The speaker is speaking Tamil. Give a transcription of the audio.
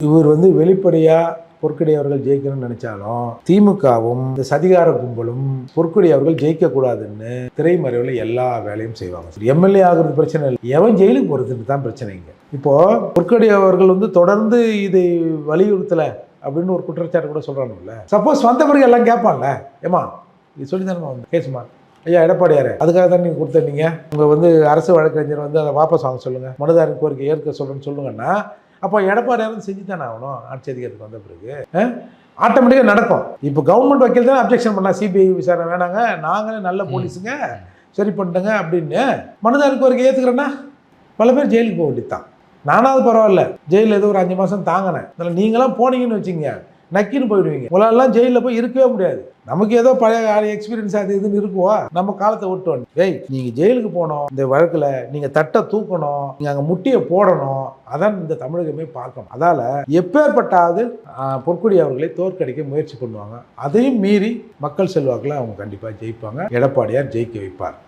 இவர் வெளிப்படையா பொற்கொடி அவர்கள் ஜெயிக்கணும்னு நினைச்சாலும் திமுகவும் இந்த சதிகார கும்பலும் பொற்கொடி அவர்கள் ஜெயிக்க கூடாதுன்னு திரைமறைவில் எல்லா வேலையும் செய்வாங்க. எம்எல்ஏ ஆகுறது பிரச்சனை இல்லை, எவன் ஜெயிலுக்கு போறதுன்னு தான் பிரச்சனைங்க. இப்போ பொற்கொடி அவர்கள் தொடர்ந்து இதை வலியுறுத்தல அப்படின்னு ஒரு குற்றச்சாட்டு கூட சொல்றானுல்ல. சப்போஸ் வந்த பிறகு எல்லாம் கேட்பான்ல, ஏமா இது சொல்லி தானே வந்து கேசுமா ஐயா எடப்பாடியாரு அதுக்காக தான் நீங்கள் கொடுத்தீங்க, உங்கள் அரசு வழக்கறிஞர் அதை வாபஸ் வாங்க சொல்லுங்கள், மனுதாரின் கோரிக்கை ஏற்க சொல்லுன்னு சொல்லுங்கன்னா அப்போ எடப்பாடியாரும் செஞ்சு தானே ஆகணும். ஆட்சி அதிகாரத்துக்கு வந்த பிறகு ஆட்டோமேட்டிக்காக நடக்கும். இப்போ கவர்மெண்ட் வக்கீல் தான் அப்ஜெக்ஷன் பண்ணலாம், சிபிஐ விசாரணை வேணாங்க, நாங்களே நல்ல போலீஸுங்க சரி பண்ணிட்டேங்க அப்படின்னு மனுதாரின் கோரிக்கை ஏற்றுக்கிறேன்னா பல பேர் ஜெயிலுக்கு போக வேண்டியது தான். நானாவது பரவாயில்ல, ஜெயிலில் ஏதோ ஒரு 5 மாதம் தாங்கினேன். அதில் நீங்களாம் போனீங்கன்னு வச்சுங்க நக்கின்னு போயிடுவீங்க. உங்களாலாம் ஜெயிலில் போய் இருக்கவே முடியாது. நமக்கு ஏதோ பழைய எக்ஸ்பீரியன்ஸ் அது இதுன்னு இருக்குவா, நம்ம காலத்தை விட்டு ஏய் நீங்கள் ஜெயிலுக்கு போகணும், இந்த வழக்கில் நீங்கள் தட்டை தூக்கணும், நீங்கள் அங்கே முட்டியை போடணும், அதான் இந்த தமிழகமே பார்க்கணும். அதால் எப்பேற்பட்டாவது பொற்கொடி அவர்களை தோற்கடிக்க முயற்சி பண்ணுவாங்க. அதையும் மீறி மக்கள் செல்வாக்கில் அவங்க கண்டிப்பாக ஜெயிப்பாங்க. எடப்பாடியார் ஜெயிக்க வைப்பார்.